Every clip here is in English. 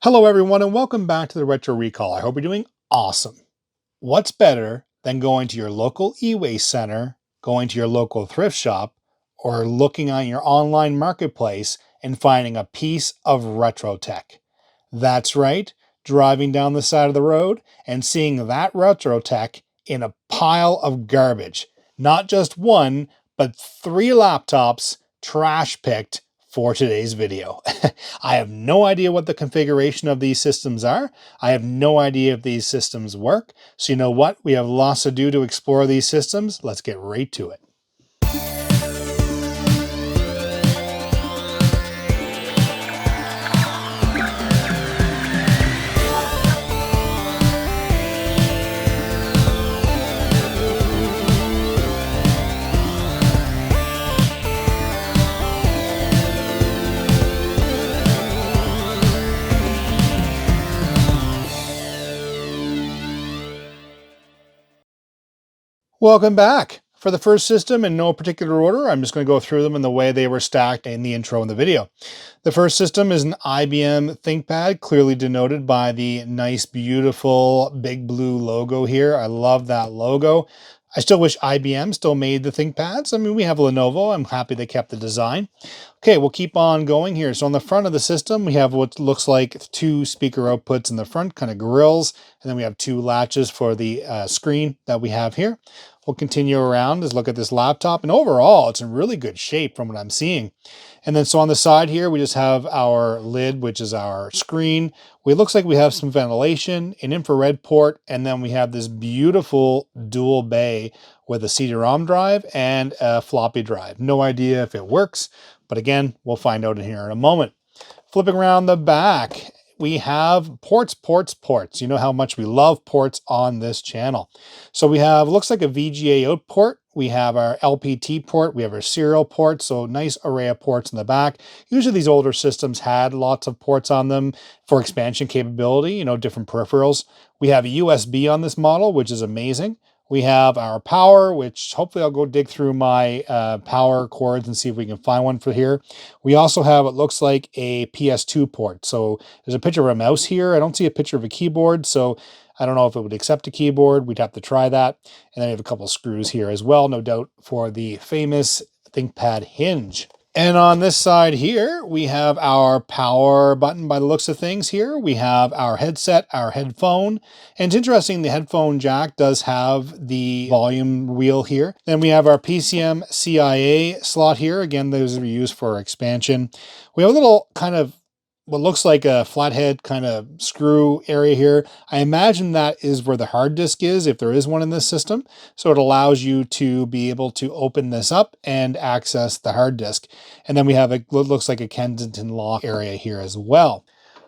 Hello everyone and welcome back to the Retro Recall. I hope you're doing awesome. What's better than going to your local e-waste center, going to your local thrift shop, or looking on your online marketplace and finding a piece of retro tech? That's right, driving down the side of the road and seeing that retro tech in a pile of garbage. Not just one, but three laptops trash picked for today's video. I have no idea what the configuration of these systems are. I have no idea if these systems work. So you know what? We have lots to do to explore these systems. Let's get right to it. Welcome back. For the first system, in no particular order, I'm just going to go through them in the way they were stacked in the intro in the video. The first system is an IBM ThinkPad, clearly denoted by the nice, beautiful big blue logo here. I love that logo. I still wish IBM still made the ThinkPads. I mean, we have Lenovo. I'm happy they kept the design. Okay, we'll keep on going here. So on the front of the system, we have what looks like two speaker outputs in the front, kind of grills, and then we have two latches for the screen that we have here. We'll continue around, just look at this laptop, and overall, it's in really good shape from what I'm seeing. And then so on the side here, we just have our lid, which is our screen. It looks like we have some ventilation, an infrared port, and then we have this beautiful dual bay with a CD-ROM drive and a floppy drive. No idea if it works, but again, we'll find out in here in a moment. Flipping around the back, we have ports. You know how much we love ports on this channel. So we have, looks like a VGA out port. We have our LPT port. We have our serial port. So nice array of ports in the back. Usually these older systems had lots of ports on them for expansion capability, you know, different peripherals. We have a USB on this model, which is amazing. We have our power, which hopefully I'll go dig through my power cords and see if we can find one for here. We also have what looks like a PS2 port. So there's a picture of a mouse here. I don't see a picture of a keyboard, so I don't know if it would accept a keyboard. We'd have to try that. And then we have a couple screws here as well, no doubt, for the famous ThinkPad hinge. And on this side here, we have our power button by the looks of things here. We have our headset, our headphone. And it's interesting, the headphone jack does have the volume wheel here. Then we have our PCM CIA slot here. Again, those are used for expansion. We have a little kind of what looks like a flathead kind of screw area here. I imagine that is where the hard disk is, if there is one in this system. So it allows you to be able to open this up and access the hard disk. And then we have what looks like a Kensington lock area here as well.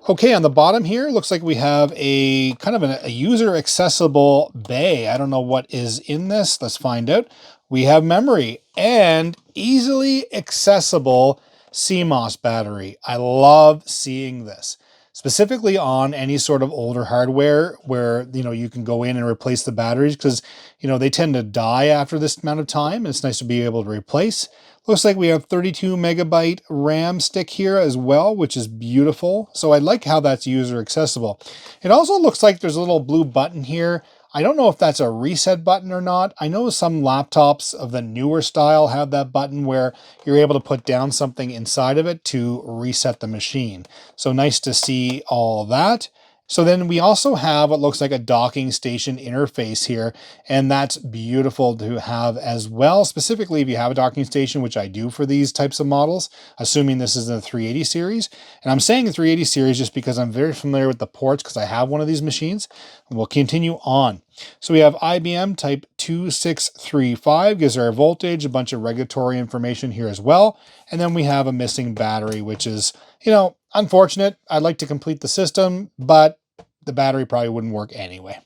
Okay, on the bottom here, looks like we have a kind of a user accessible bay. I don't know what is in this. Let's find out. We have memory and easily accessible CMOS battery. I love seeing this, specifically on any sort of older hardware where, you know, you can go in and replace the batteries because, you know, they tend to die after this amount of time. And it's nice to be able to replace. Looks like we have 32 megabyte RAM stick here as well, which is beautiful. So I like how that's user accessible. It also looks like there's a little blue button here. I don't know if that's a reset button or not. I know some laptops of the newer style have that button where you're able to put down something inside of it to reset the machine. So nice to see all that. So then we also have what looks like a docking station interface here, and that's beautiful to have as well, specifically if you have a docking station, which I do for these types of models, assuming this is the 380 series. And I'm saying the 380 series just because I'm very familiar with the ports because I have one of these machines. And we'll continue on. So we have IBM type 2635, gives our voltage, a bunch of regulatory information here as well. And then we have a missing battery, which is, you know, unfortunate. I'd like to complete the system, but the battery probably wouldn't work anyway.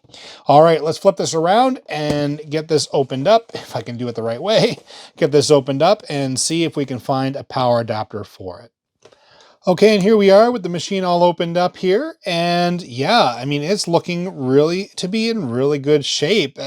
All right, let's flip this around and get this opened up, if I can do it the right way. Get this opened up and see if we can find a power adapter for it. Okay, and here we are with the machine all opened up here. And yeah, I mean, it's looking really to be in really good shape.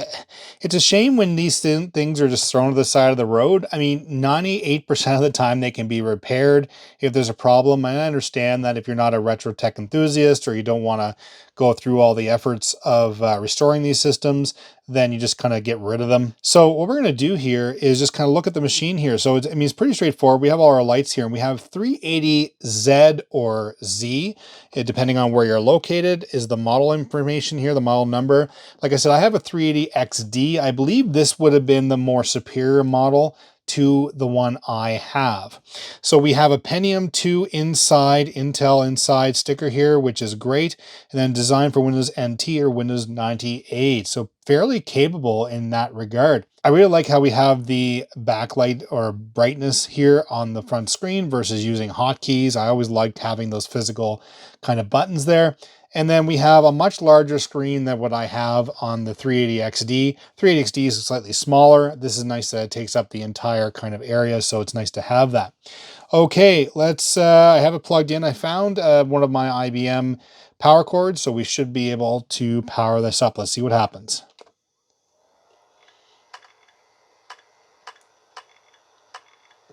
It's a shame when these things are just thrown to the side of the road. I mean, 98% of the time they can be repaired if there's a problem. And I understand that if you're not a retro tech enthusiast or you don't want to go through all the efforts of restoring these systems, then you just kind of get rid of them. So what we're going to do here is just kind of look at the machine here. So I mean, it's pretty straightforward. We have all our lights here and we have 380Z or Z, depending on where you're located, is the model information here, the model number. Like I said, I have a 380XD. I believe this would have been the more superior model to the one I have. So we have a Pentium 2 inside, Intel inside sticker here, which is great. And then designed for Windows NT or Windows 98. So fairly capable in that regard. I really like how we have the backlight or brightness here on the front screen versus using hotkeys. I always liked having those physical kind of buttons there. And then we have a much larger screen than what I have on the 380XD. 380XD is slightly smaller. This is nice that it takes up the entire kind of area, so it's nice to have that. Okay, let's, I have it plugged in. I found one of my IBM power cords, so we should be able to power this up. Let's see what happens.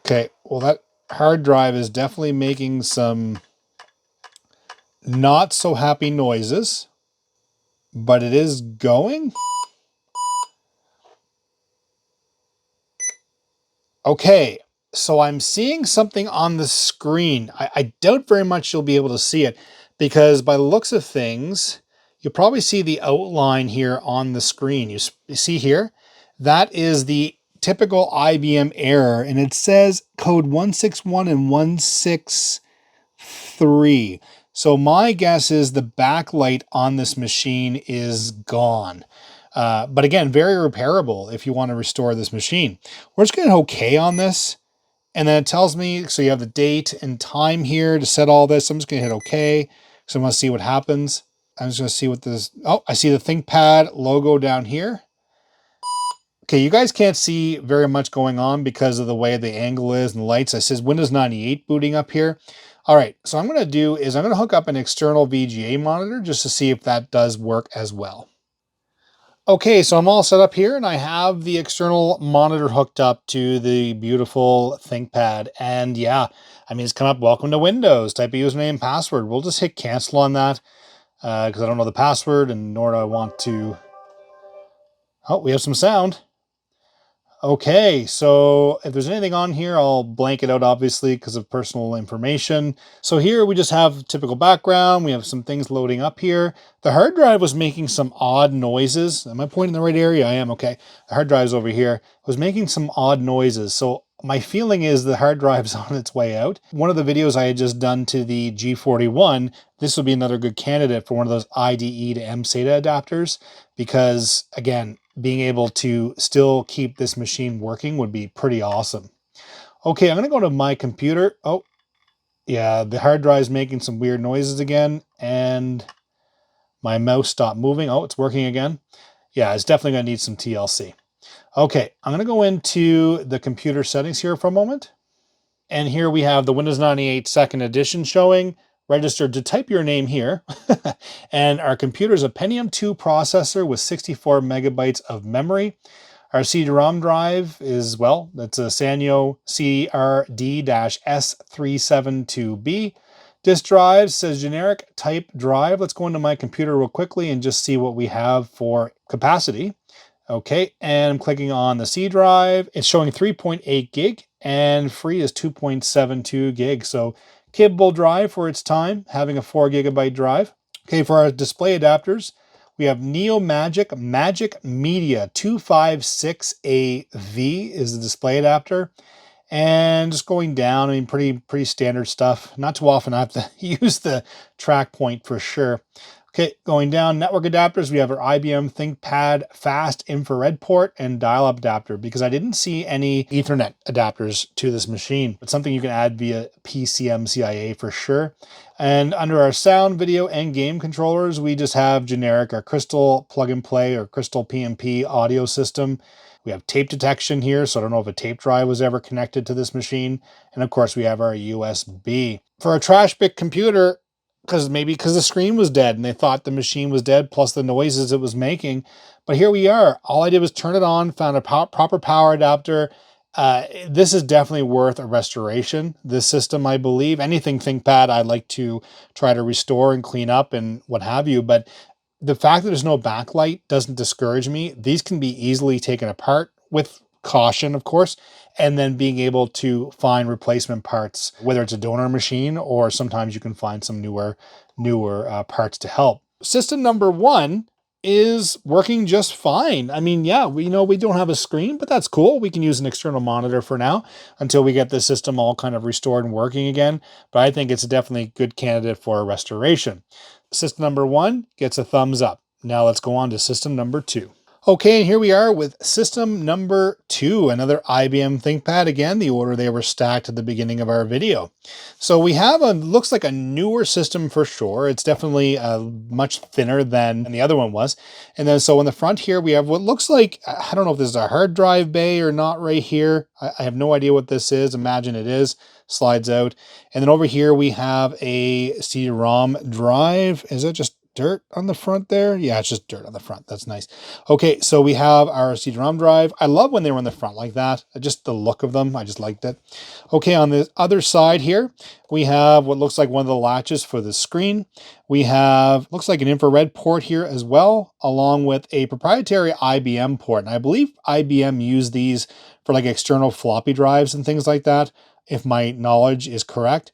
Okay, well that hard drive is definitely making some not so happy noises, but it is going. Okay, so I'm seeing something on the screen. I doubt very much you'll be able to see it because by the looks of things, you'll probably see the outline here on the screen. You see here? That is the typical IBM error, and it says code 161 and 163. So my guess is the backlight on this machine is gone. But again, very repairable if you want to restore this machine. We're just going to hit OK on this. And then it tells me, so you have the date and time here to set all this. I'm just going to hit OK. So I'm going to see what happens. I'm just going to see what this, oh, I see the ThinkPad logo down here. Okay, you guys can't see very much going on because of the way the angle is and the lights. It says Windows 98 booting up here. All right, so I'm going to do is I'm going to hook up an external VGA monitor just to see if that does work as well. Okay, so I'm all set up here and I have the external monitor hooked up to the beautiful ThinkPad. And yeah, I mean, it's come up, welcome to Windows, type of username and password. We'll just hit cancel on that because I don't know the password and nor do I want to. Oh, we have some sound. Okay, so if there's anything on here, I'll blank it out obviously because of personal information. So here we just have typical background. We have some things loading up here. The hard drive was making some odd noises. Am I pointing in the right area? I am, okay. The hard drive's over here. Was making some odd noises. So my feeling is the hard drive's on its way out. One of the videos I had just done to the G41, this would be another good candidate for one of those IDE to mSATA adapters because again, being able to still keep this machine working would be pretty awesome. Okay, I'm going to go to my computer. Oh, yeah, the hard drive is making some weird noises again, and my mouse stopped moving. Oh, it's working again. Yeah, it's definitely going to need some TLC. Okay, I'm going to go into the computer settings here for a moment. And here we have the Windows 98 second edition showing. Registered to type your name here. And our computer is a Pentium 2 processor with 64 megabytes of memory. Our CD-ROM drive is, well, that's a Sanyo CRD-S372B. Disk drive says generic type drive. Let's go into my computer real quickly and just see what we have for capacity. Okay, and I'm clicking on the C drive. It's showing 3.8 gig and free is 2.72 gig. So capable drive for its time, having a 4 gigabyte drive. Okay, for our display adapters, we have Neo Magic Media 256AV is the display adapter. And just going down, I mean, pretty standard stuff. Not too often I have to use the track point for sure. Okay, going down network adapters, we have our IBM ThinkPad fast infrared port and dial-up adapter, because I didn't see any Ethernet adapters to this machine. It's something you can add via PCMCIA for sure. And under our sound, video, and game controllers, we just have generic our Crystal plug and play or Crystal PMP audio system. We have tape detection here, so I don't know if a tape drive was ever connected to this machine. And of course, we have our USB. For a trash bit computer, because the screen was dead and they thought the machine was dead, plus the noises it was making. But here we are. All I did was turn it on, found a proper power adapter. This is definitely worth a restoration. This system, I believe, anything ThinkPad, I'd like to try to restore and clean up and what have you. But the fact that there's no backlight doesn't discourage me. These can be easily taken apart with caution, of course, and then being able to find replacement parts, whether it's a donor machine or sometimes you can find some newer parts to help. System number one is working just fine. I mean, yeah, we know we don't have a screen, but that's cool. We can use an external monitor for now until we get the system all kind of restored and working again. But I think it's definitely a good candidate for a restoration. System number one gets a thumbs up. Now let's go on to system number two. Okay, and here we are with system number two, another IBM ThinkPad. Again, the order they were stacked at the beginning of our video. So we have looks like a newer system for sure. It's definitely much thinner than the other one was. And then so in the front here, we have what looks like, I don't know if this is a hard drive bay or not right here. I have no idea what this is. Imagine it is. Slides out. And then over here, we have a CD-ROM drive. Is that just dirt on the front there? Yeah, it's just dirt on the front. That's nice. Okay, so we have our CD-ROM drive. I love when they were on the front like that. Just the look of them, I just liked it. Okay, on the other side here, we have what looks like one of the latches for the screen. We have, looks like an infrared port here as well, along with a proprietary IBM port. And I believe IBM used these for like external floppy drives and things like that, if my knowledge is correct.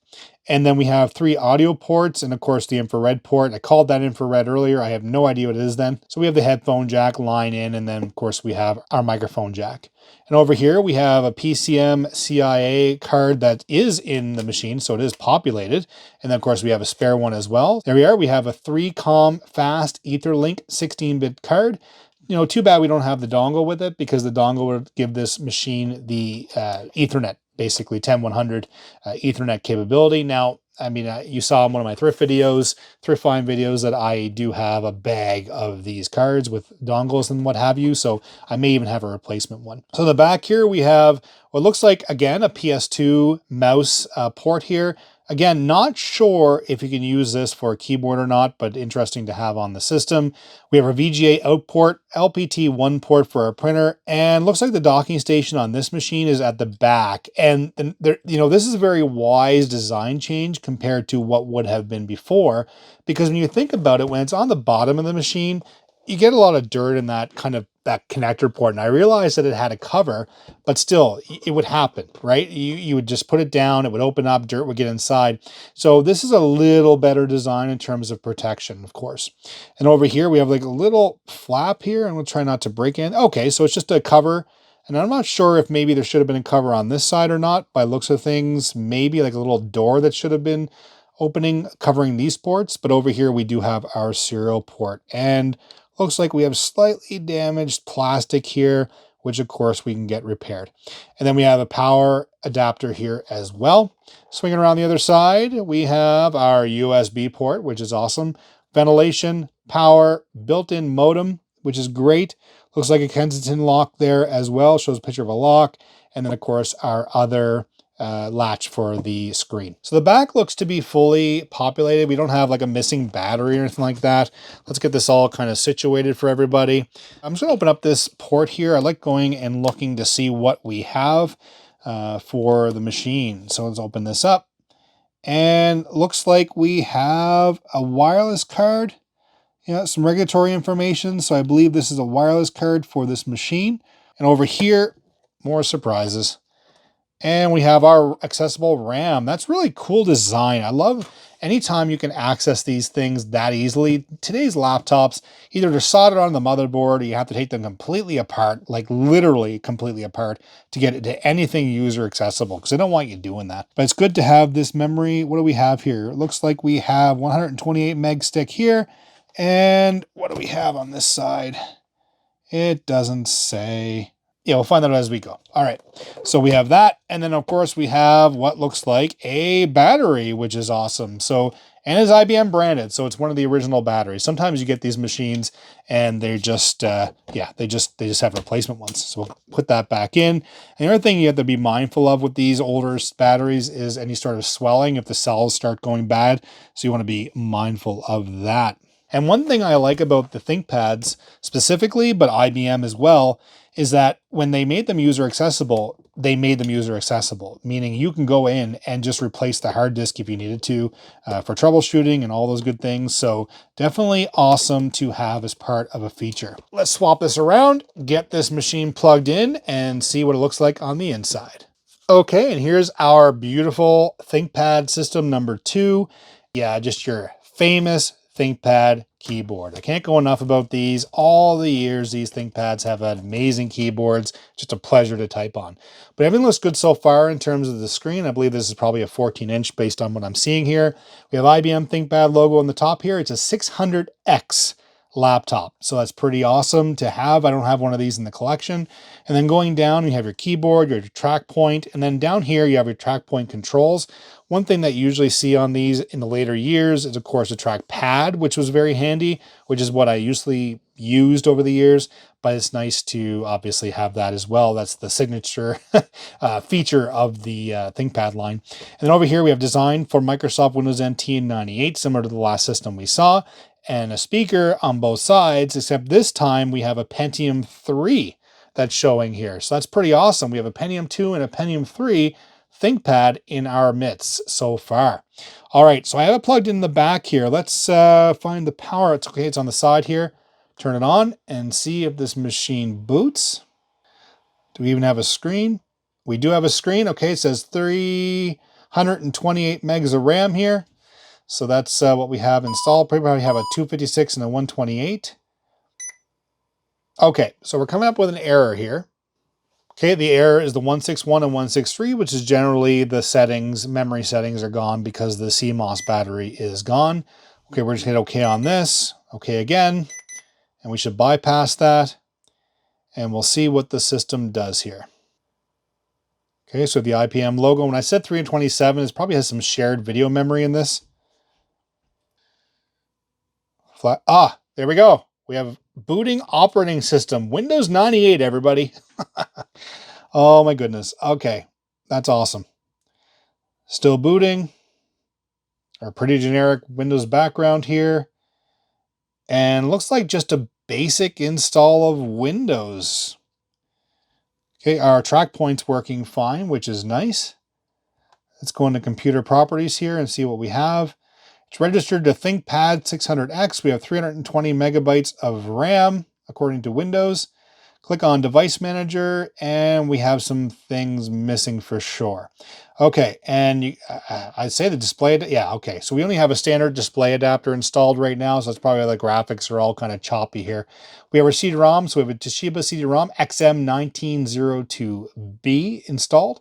And then we have 3 audio ports and of course the infrared port. I called that infrared earlier. I have no idea what it is then. So we have the headphone jack line in, and then of course we have our microphone jack. And over here we have a PCM CIA card that is in the machine, so it is populated. And then of course we have a spare one as well. There we are. We have a 3-COM fast Etherlink 16-bit card. You know, too bad we don't have the dongle with it, because the dongle would give this machine the Ethernet, basically 10100 Ethernet capability. Now, I mean, you saw in one of my thrift find videos, that I do have a bag of these cards with dongles and what have you. So I may even have a replacement one. So in the back here, we have what looks like, again, a PS2 mouse port here. Again, not sure if you can use this for a keyboard or not, but interesting to have on the system. We have our VGA out port, LPT1 port for our printer, and looks like the docking station on this machine is at the back. And there, you know, this is a very wise design change compared to what would have been before, because when you think about it, when it's on the bottom of the machine, you get a lot of dirt in that kind of that connector port. And I realized that it had a cover, but still it would happen, right? You would just put it down, it would open up, dirt would get inside. So this is a little better design in terms of protection, of course. And over here, we have like a little flap here, and we'll try not to break in. Okay, so it's just a cover. And I'm not sure if maybe there should have been a cover on this side or not. By looks of things, maybe like a little door that should have been opening, covering these ports. But over here, we do have our serial port. And looks like we have slightly damaged plastic here, which of course we can get repaired. And then we have a power adapter here as well. Swinging around the other side, we have our USB port, which is awesome. Ventilation, power, built-in modem, which is great. Looks like a Kensington lock there as well. Shows a picture of a lock. And then of course our other latch for the screen. So the back looks to be fully populated. We don't have like a missing battery or anything like that. Let's get this all kind of situated for everybody. I'm just gonna open up this port here. I like going and looking to see what we have for the machine. So let's open this up. And looks like we have a wireless card. Yeah, some regulatory information. So I believe this is a wireless card for this machine. And over here, more surprises. And we have our accessible RAM. That's really cool design. I love anytime you can access these things that easily. Today's laptops, either they're soldered on the motherboard or you have to take them completely apart, like literally completely apart, to get it to anything user accessible, because I don't want you doing that. But it's good to have this memory. What do we have here? It looks like we have 128 meg stick here And what do we have on this side? It doesn't say. Yeah, we'll find out as we go. All right. So we have that. And then, of course, we have what looks like a battery, which is awesome. So, and it's IBM branded. So it's one of the original batteries. Sometimes you get these machines and they just, yeah, they just have replacement ones. So we'll put that back in. And the other thing you have to be mindful of with these older batteries is any sort of swelling if the cells start going bad. So you want to be mindful of that. And one thing I like about the ThinkPads specifically, but IBM as well, is that when they made them user accessible, they made them user accessible, meaning you can go in and just replace the hard disk if you needed to for troubleshooting and all those good things. So definitely awesome to have as part of a feature. Let's swap this around, get this machine plugged in, and see what it looks like on the inside. Okay, and here's our beautiful ThinkPad system number 2. Yeah, just your famous ThinkPad keyboard. I can't go enough about these. All the years these ThinkPads have had amazing keyboards. Just a pleasure to type on. But everything looks good so far in terms of the screen. I believe this is probably a 14-inch based on what I'm seeing here. We have IBM ThinkPad logo on the top here. It's a 600X laptop. So that's pretty awesome to have. I don't have one of these in the collection. And then going down, you have your keyboard, your track point, and then down here you have your track point controls. One thing that you usually see on these in the later years is, of course, a track pad, which was very handy, which is what I usually used over the years, but it's nice to obviously have that as well. That's the signature feature of the ThinkPad line. And then over here, we have design for Microsoft Windows NT 98, similar to the last system we saw, and a speaker on both sides, except this time we have a Pentium 3 that's showing here. So that's pretty awesome. We have a Pentium 2 and a Pentium 3 ThinkPad in our midst so far. All right, so I have it plugged in the back here. Let's find the power. It's okay, it's on the side here. Turn it on and see if this machine boots. Do we even have a screen? We do have a screen. Okay, it says 328 megs of RAM here. So that's what we have installed. Probably have a 256 and a 128. Okay, so we're coming up with an error here. Okay, the error is the 161 and 163, which is generally the settings, memory settings are gone because the CMOS battery is gone. Okay, we're just gonna hit okay on this, okay again, and we should bypass that, and we'll see what the system does here. Okay, so the IBM logo, when I said 327, it probably has some shared video memory in this. There we go. We have booting operating system, Windows 98, everybody. Oh my goodness. Okay, that's awesome. Still booting. Our pretty generic Windows background here. And looks like just a basic install of Windows. Okay, our track point's working fine, which is nice. Let's go into computer properties here and see what we have. It's registered to ThinkPad 600X. We have 320 megabytes of RAM, according to Windows. Click on Device Manager, and we have some things missing for sure. Okay, and I'd say the display, yeah, okay. So we only have a standard display adapter installed right now, so that's probably why the graphics are all kind of choppy here. We have our CD-ROM, so we have a Toshiba CD-ROM XM1902B installed.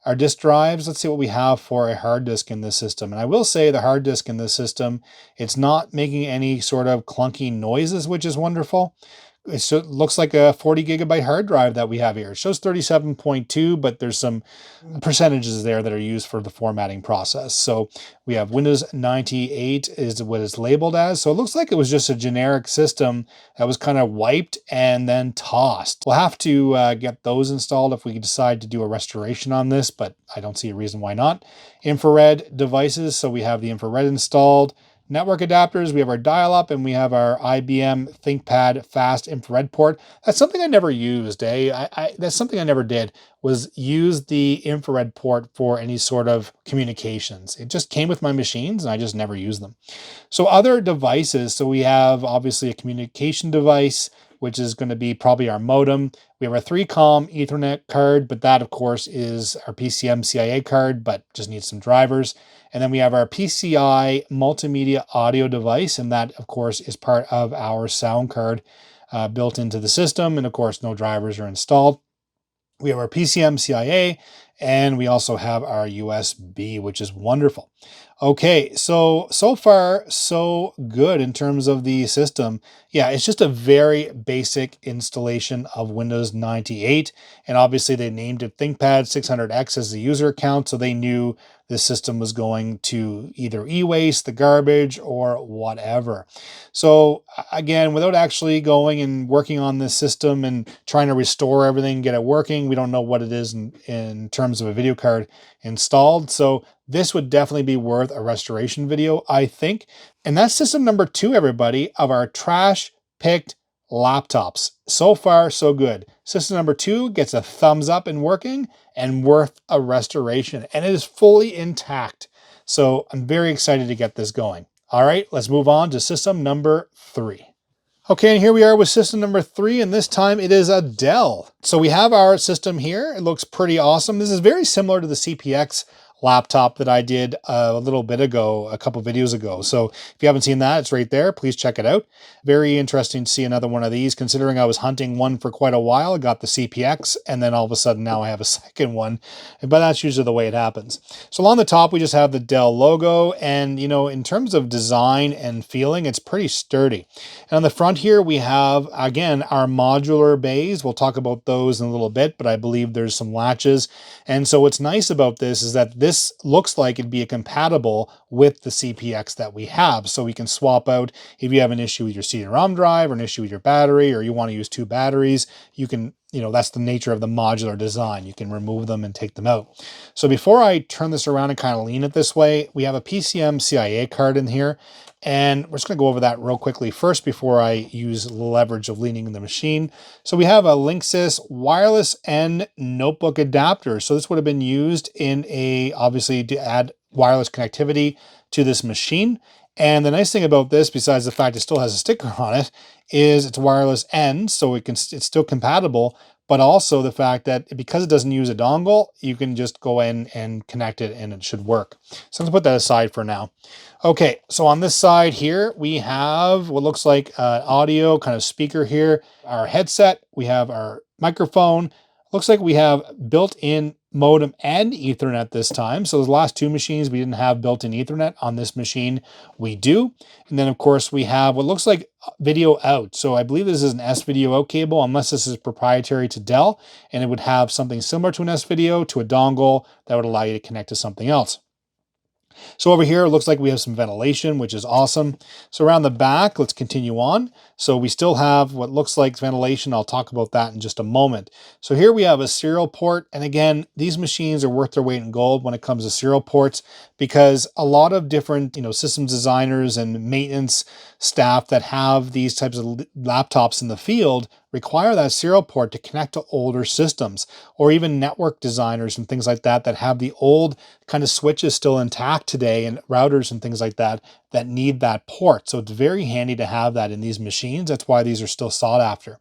Our disk drives, let's see what we have for a hard disk in this system. And I will say the hard disk in this system, it's not making any sort of clunky noises, which is wonderful. It looks like a 40 gigabyte hard drive that we have here. It shows 37.2, but there's some percentages there that are used for the formatting process. So we have Windows 98 is what it's labeled as. So it looks like it was just a generic system that was kind of wiped and then tossed. We'll have to get those installed if we decide to do a restoration on this, but I don't see a reason why not. Infrared devices. So we have the infrared installed. Network adapters, we have our dial-up, and we have our IBM ThinkPad fast infrared port. That's something I never used, that's something I never did, was use the infrared port for any sort of communications. It just came with my machines, and I just never used them. So other devices, so we have obviously a communication device, which is going to be probably our modem. We have our 3COM Ethernet card, but that, of course, is our PCM CIA card, but just needs some drivers. And then we have our PCI multimedia audio device, and that, of course, is part of our sound card built into the system. And, of course, no drivers are installed. We have our PCM CIA, and we also have our USB, which is wonderful. Okay, so far so good in terms of the system. Yeah, it's just a very basic installation of Windows 98, and obviously they named it ThinkPad 600X as the user account, so they knew this system was going to either e-waste, the garbage, or whatever. So again, without actually going and working on this system and trying to restore everything, get it working, we don't know what it is in terms of a video card installed. So this would definitely be worth a restoration video, I think. And that's system number 2, everybody, of our trash picked laptops. So far, so good. System number 2 gets a thumbs up in working and worth a restoration, and it is fully intact. So I'm very excited to get this going. All right, let's move on to system number 3. Okay, and here we are with system number 3, and this time it is a Dell. So we have our system here. It looks pretty awesome. This is very similar to the CPX laptop that I did a little bit ago, a couple videos ago. So if you haven't seen that, it's right there. Please check it out. Very interesting to see another one of these, considering I was hunting one for quite a while. I got the CPX, and then all of a sudden now I have a second one, but that's usually the way it happens. So along the top, we just have the Dell logo, and in terms of design and feeling, it's pretty sturdy. And on the front here, we have, again, our modular bays. We'll talk about those in a little bit, but I believe there's some latches. And so what's nice about this is that this looks like it'd be compatible with the CPX that we have. So we can swap out if you have an issue with your CD-ROM drive or an issue with your battery, or you want to use 2 batteries, you can, that's the nature of the modular design. You can remove them and take them out. So before I turn this around and kind of lean it this way, we have a PCM CIA card in here. And we're just going to go over that real quickly first before I use the leverage of leaning the machine. So we have a Linksys wireless N notebook adapter. So this would have been used in obviously to add wireless connectivity to this machine. And the nice thing about this, besides the fact it still has a sticker on it, is it's wireless N, so it's still compatible, but also the fact that because it doesn't use a dongle, you can just go in and connect it and it should work. So let's put that aside for now. Okay, so on this side here, we have what looks like audio kind of speaker here, our headset, we have our microphone. Looks like we have built-in modem and Ethernet this time. So the last 2 machines, we didn't have built-in Ethernet. On this machine, we do. And then, of course, we have what looks like video out. So I believe this is an S-video out cable, unless this is proprietary to Dell, and it would have something similar to an S-video, to a dongle that would allow you to connect to something else. So over here, it looks like we have some ventilation, which is awesome. So around the back, let's continue on. So we still have what looks like ventilation. I'll talk about that in just a moment. So here we have a serial port. And again, these machines are worth their weight in gold when it comes to serial ports, because a lot of different, systems designers and maintenance staff that have these types of laptops in the field require that serial port to connect to older systems, or even network designers and things like that that have the old kind of switches still intact today, and routers and things like that that need that port. So it's very handy to have that in these machines. That's why these are still sought after,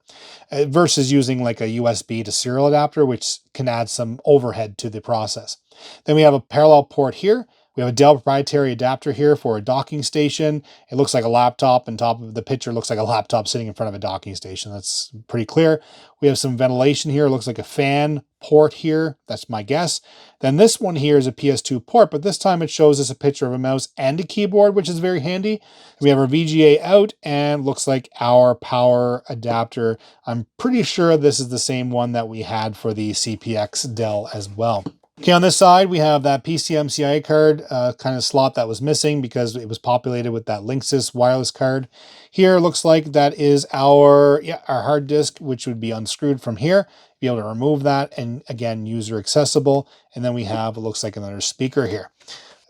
versus using like a USB to serial adapter, which can add some overhead to the process. Then we have a parallel port here. We have a Dell proprietary adapter here for a docking station. It looks like a laptop, and top of the picture looks like a laptop sitting in front of a docking station. That's pretty clear. We have some ventilation here. It looks like a fan port here. That's my guess. Then this one here is a PS2 port, but this time it shows us a picture of a mouse and a keyboard, which is very handy. We have our VGA out, and looks like our power adapter. I'm pretty sure this is the same one that we had for the CPX Dell as well. Okay, on this side, we have that PCM CIA card kind of slot that was missing because it was populated with that Linksys wireless card. Here, looks like that is our hard disk, which would be unscrewed from here. Be able to remove that, and again, user accessible. And then we have, it looks like, another speaker here.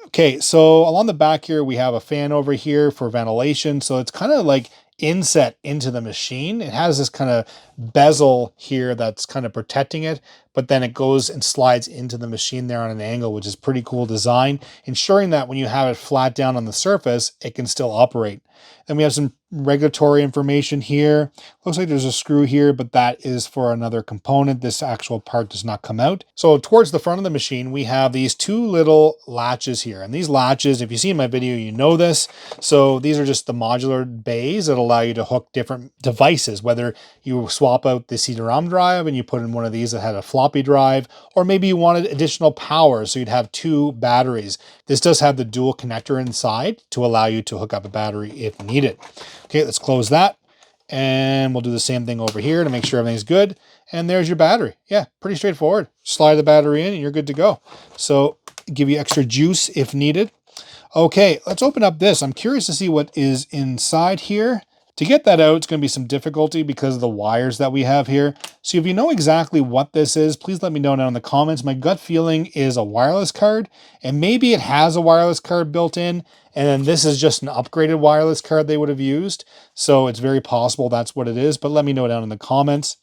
Okay, so along the back here, we have a fan over here for ventilation. So it's kind of like inset into the machine. It has this kind of bezel here that's kind of protecting it, but then it goes and slides into the machine there on an angle, which is pretty cool design, ensuring that when you have it flat down on the surface, it can still operate. Then we have some regulatory information here. Looks like there's a screw here, but that is for another component. This actual part does not come out. So towards the front of the machine, we have these 2 little latches here. And these latches, if you see in my video, you know this. So these are just the modular bays that allow you to hook different devices, whether you swap out the CD-ROM drive and you put in one of these that had a floppy drive, or maybe you wanted additional power, so you'd have two batteries. This does have the dual connector inside to allow you to hook up a battery if needed. Okay, let's close that. And we'll do the same thing over here to make sure everything's good. And there's your battery. Yeah, pretty straightforward. Slide the battery in and you're good to go. So give you extra juice if needed. Okay, let's open up this. I'm curious to see what is inside here. To get that out, it's going to be some difficulty because of the wires that we have here. So if you know exactly what this is, please let me know down in the comments. My gut feeling is a wireless card, and maybe it has a wireless card built in, and then this is just an upgraded wireless card they would have used. So it's very possible that's what it is, but let me know down in the comments.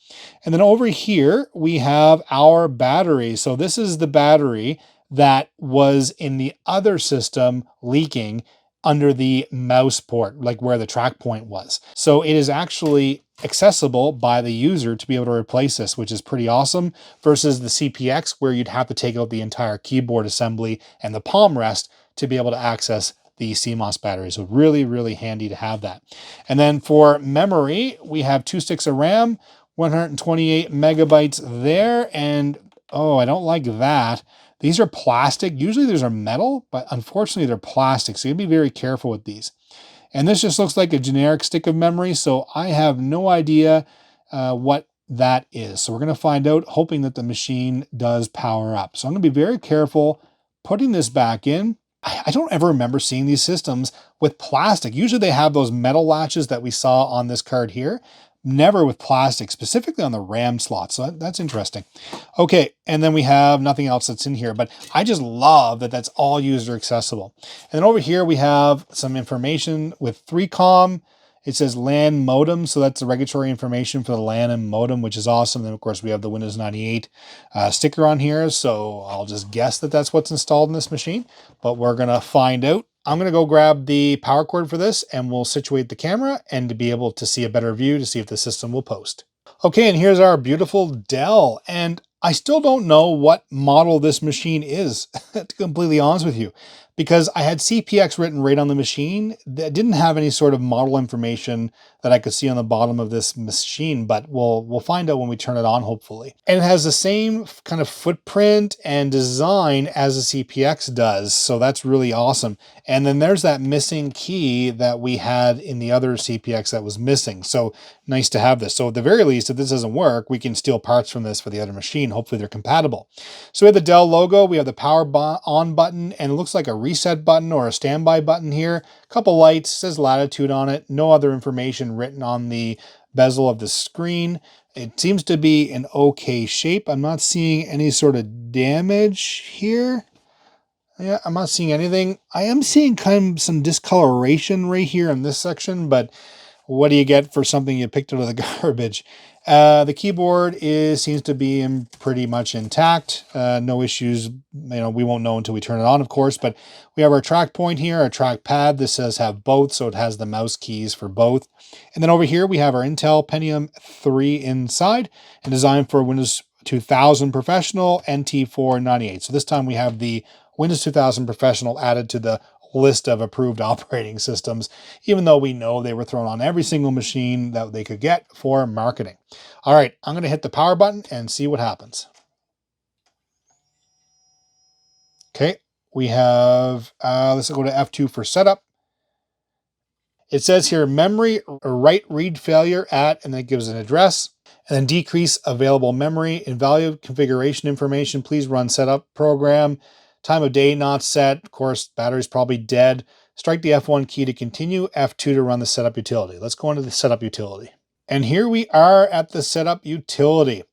And then over here, we have our battery. So this is the battery that was in the other system leaking under the mouse port, like where the track point was. So it is actually accessible by the user to be able to replace this, which is pretty awesome, versus the CPX where you'd have to take out the entire keyboard assembly and the palm rest to be able to access the CMOS battery. So really, really handy to have that. And then for memory, we have 2 sticks of RAM, 128 megabytes there, and oh, I don't like that. These are plastic. Usually these are metal, but unfortunately they're plastic. So you have to be very careful with these. And this just looks like a generic stick of memory. So I have no idea what that is. So we're going to find out, hoping that the machine does power up. So I'm going to be very careful putting this back in. I don't ever remember seeing these systems with plastic. Usually they have those metal latches that we saw on this card here. Never with plastic, specifically on the RAM slot. So that's interesting. Okay, and then we have nothing else that's in here, but I just love that that's all user accessible. And then over here we have some information with 3Com. It says LAN modem, so that's the regulatory information for the LAN and modem, which is awesome. Then of course we have the Windows 98 sticker on here, so I'll just guess that that's what's installed in this machine, but we're gonna find out. I'm going to go grab the power cord for this and we'll situate the camera and to be able to see a better view to see if the system will post. Okay, and here's our beautiful Dell. And I still don't know what model this machine is, to be completely honest with you, because I had CPX written right on the machine that didn't have any sort of model information that I could see on the bottom of this machine, but we'll find out when we turn it on, hopefully. And it has the same kind of footprint and design as the CPX does, so that's really awesome. And then there's that missing key that we had in the other CPX that was missing, so nice to have this. So at the very least, if this doesn't work, we can steal parts from this for the other machine. Hopefully they're compatible. So we have the Dell logo, we have the power on button, and it looks like a reset button or a standby button here. A couple lights, says Latitude on it, no other information written on the bezel of the screen. It seems to be in okay shape. I'm not seeing any sort of damage here. Yeah, I'm not seeing anything. I am seeing kind of some discoloration right here in this section, but what do you get for something you picked out of the garbage? The keyboard seems to be pretty much intact. No issues. We won't know until we turn it on, of course, but we have our track point here, our trackpad. This says have both, so it has the mouse keys for both. And then over here, we have our Intel Pentium 3 inside and designed for Windows 2000 Professional NT498. So this time we have the Windows 2000 Professional added to the list of approved operating systems, even though we know they were thrown on every single machine that they could get for marketing. All right, I'm going to hit the power button and see what happens. Okay, we have, let's go to F2 for setup. It says here memory write read failure at, and then it gives an address. And then decrease available memory, invalid configuration information, please run setup program. Time of day not set, of course, battery's probably dead. Strike the F1 key to continue, F2 to run the setup utility. Let's go into the setup utility. And here we are at the setup utility.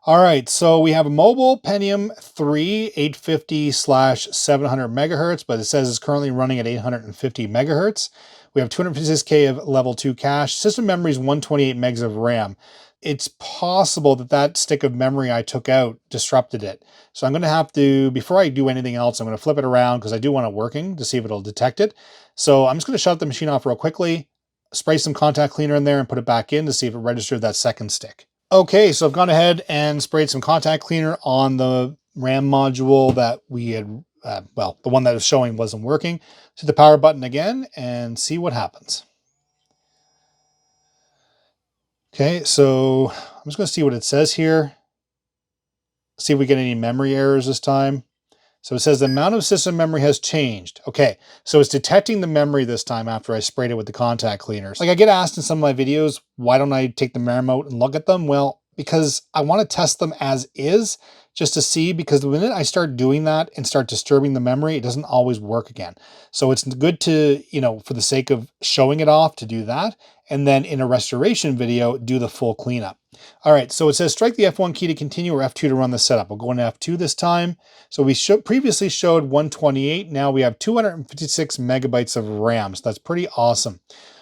All right, so we have a mobile Pentium 3 850/700 megahertz, but it says it's currently running at 850 megahertz. We have 256K of level 2 cache. System memory is 128 megs of RAM. It's possible that that stick of memory I took out disrupted it. So I'm going to have to, before I do anything else, I'm going to flip it around because I do want it working to see if it'll detect it. So I'm just going to shut the machine off real quickly, spray some contact cleaner in there and put it back in to see if it registered that second stick. Okay, so I've gone ahead and sprayed some contact cleaner on the RAM module that we had, well, the one that was showing wasn't working. Hit the power button again and see what happens. Okay, so I'm just going to see what it says here. See if we get any memory errors this time. So it says the amount of system memory has changed. Okay, so it's detecting the memory this time after I sprayed it with the contact cleaners. Like I get asked in some of my videos, why don't I take the RAM out and look at them? Well, because I want to test them as is, just to see, because the minute I start doing that and start disturbing the memory, it doesn't always work again. So it's good to, for the sake of showing it off, to do that. And then in a restoration video, do the full cleanup. All right, so it says strike the F1 key to continue or F2 to run the setup. We'll go into F2 this time. So we previously showed 128. Now we have 256 megabytes of RAM. So that's pretty awesome.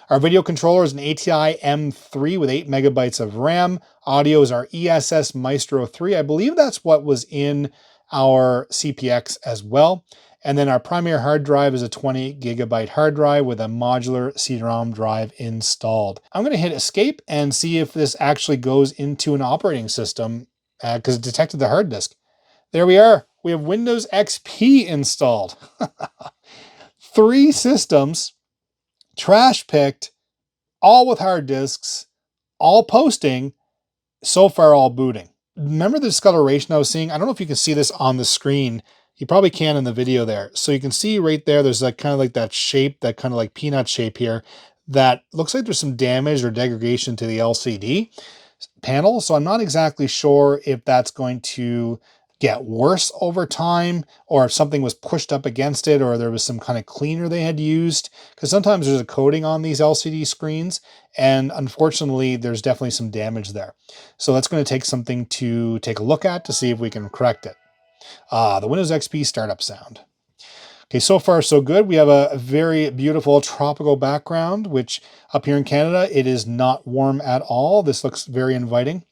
Our video controller is an ATI M3 with 8 megabytes of RAM. Audio is our ESS Maestro 3. I believe that's what was in our CPX as well. And then our primary hard drive is a 28 gigabyte hard drive with a modular CD-ROM drive installed. I'm going to hit escape and see if this actually goes into an operating system because it detected the hard disk. There we are. We have Windows XP installed. 3 systems, trash picked, all with hard disks, all posting, so far all booting. Remember the discoloration I was seeing? I don't know if you can see this on the screen. You probably can in the video there. So you can see right there, there's like kind of like that shape, that kind of like peanut shape here, that looks like there's some damage or degradation to the LCD panel. So I'm not exactly sure if that's going to get worse over time, or if something was pushed up against it, or there was some kind of cleaner they had used, because sometimes there's a coating on these LCD screens, and unfortunately there's definitely some damage there. So that's going to take something to take a look at to see if we can correct it. The Windows XP startup sound. Okay, so far so good. We have a very beautiful tropical background, which up here in Canada, it is not warm at all. This looks very inviting.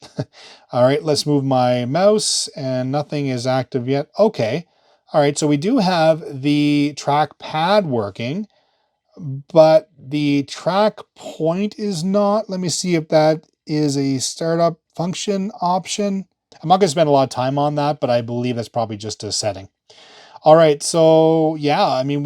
All right, let's move my mouse, and nothing is active yet. Okay. All right, so we do have the trackpad working, but the track point is not. Let me see if that is a startup function option. I'm not going to spend a lot of time on that, but I believe that's probably just a setting. All right, so yeah, I mean,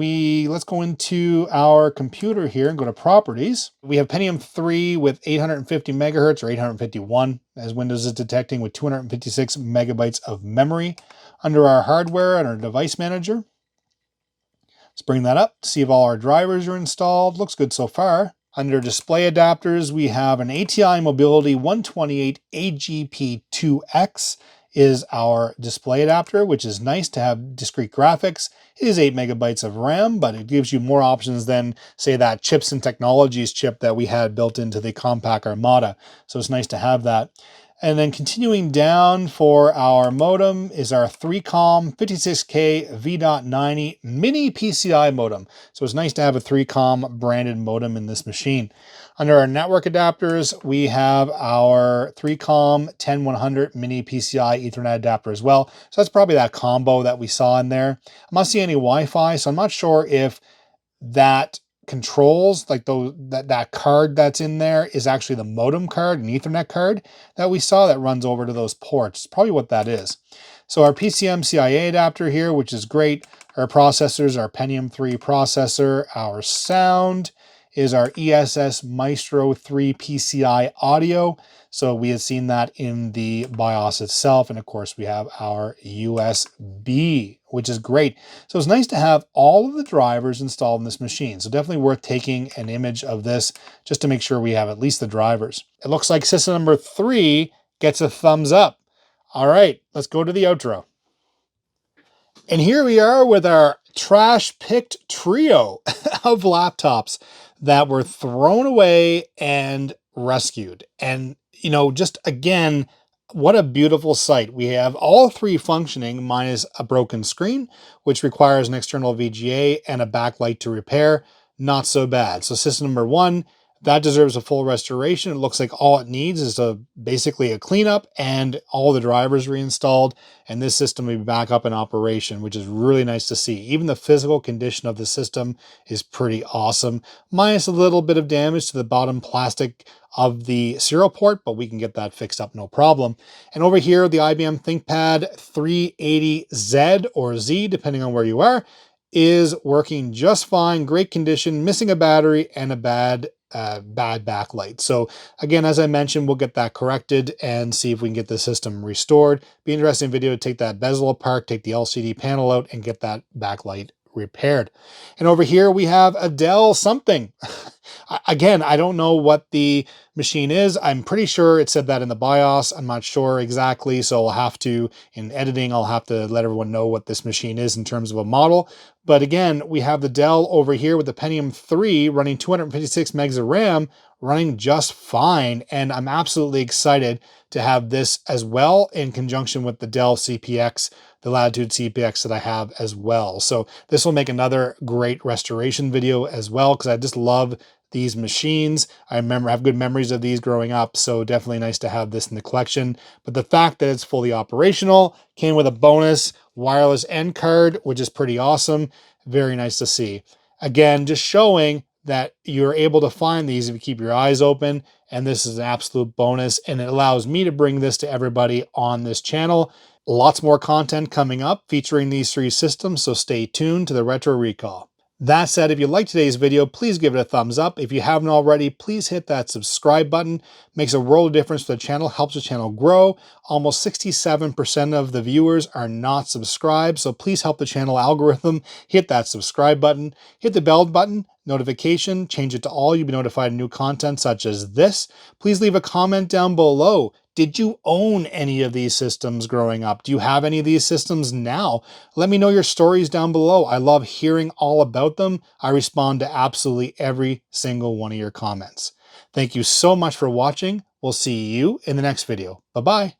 let's go into our computer here and go to properties. We have Pentium 3 with 850 megahertz or 851 as Windows is detecting, with 256 megabytes of memory. Under our hardware and our device manager, let's bring that up, see if all our drivers are installed. Looks good so far. Under display adapters, we have an ATI Mobility 128 AGP2X is our display adapter, which is nice to have discrete graphics. It is 8 megabytes of RAM, but it gives you more options than, say, that Chips and Technologies chip that we had built into the Compaq Armada. So it's nice to have that. And then continuing down for our modem is our 3COM 56K V.90 mini PCI modem. So it's nice to have a 3COM branded modem in this machine. Under our network adapters, we have our 3COM 10100 mini PCI Ethernet adapter as well. So that's probably that combo that we saw in there. I'm not seeing any Wi-Fi, so I'm not sure if that controls, like that card that's in there is actually the modem card, an Ethernet card that we saw that runs over to those ports. It's probably what that is. So our PCM CIA adapter here, which is great. Our processors, our Pentium 3 processor. Our sound is our ESS Maestro 3 PCI audio. So we had seen that in the BIOS itself. And of course we have our USB, which is great. So it's nice to have all of the drivers installed in this machine. So definitely worth taking an image of this just to make sure we have at least the drivers. It looks like system number 3 gets a thumbs up. All right, let's go to the outro. And here we are with our trash-picked trio of laptops that were thrown away and rescued. And, just again, what a beautiful sight. We have all 3 functioning minus a broken screen, which requires an external VGA and a backlight to repair. Not so bad. So system number 1, that deserves a full restoration. It looks like all it needs is basically a cleanup and all the drivers reinstalled, and this system will be back up in operation, which is really nice to see. Even the physical condition of the system is pretty awesome, minus a little bit of damage to the bottom plastic of the serial port, but we can get that fixed up no problem. And over here, the IBM ThinkPad 380Z or Z, depending on where you are, is working just fine, great condition, missing a battery and a bad bad backlight. So again, as I mentioned, we'll get that corrected and see if we can get the system restored. Be an interesting video to take that bezel apart, take the LCD panel out, and get that backlight repaired. And over here we have a Dell something. Again, I don't know what the machine is. I'm pretty sure it said that in the BIOS. I'm not sure exactly, so I'll have to, in editing, I'll have to let everyone know what this machine is in terms of a model. But again, we have the Dell over here with the Pentium 3 running 256 megs of RAM, running just fine. And I'm absolutely excited to have this as well in conjunction with the Dell CPX, the Latitude CPX that I have as well. So this will make another great restoration video as well, because I just love these machines. I have good memories of these growing up, so definitely nice to have this in the collection. But the fact that it's fully operational, came with a bonus wireless end card, which is pretty awesome. Very nice to see. Again, just showing that you're able to find these if you keep your eyes open, and this is an absolute bonus, and it allows me to bring this to everybody on this channel. Lots more content coming up featuring these three systems, so stay tuned to the Retro Recall. That said, if you liked today's video, please give it a thumbs up. If you haven't already, please hit that subscribe button. It makes a world of difference for the channel, helps the channel grow. Almost 67% of the viewers are not subscribed, so please help the channel algorithm. Hit that subscribe button, hit the bell button, notification, change it to all. You'll be notified of new content such as this. Please leave a comment down below. Did you own any of these systems growing up? Do you have any of these systems now? Let me know your stories down below. I love hearing all about them. I respond to absolutely every single one of your comments. Thank you so much for watching. We'll see you in the next video. Bye-bye.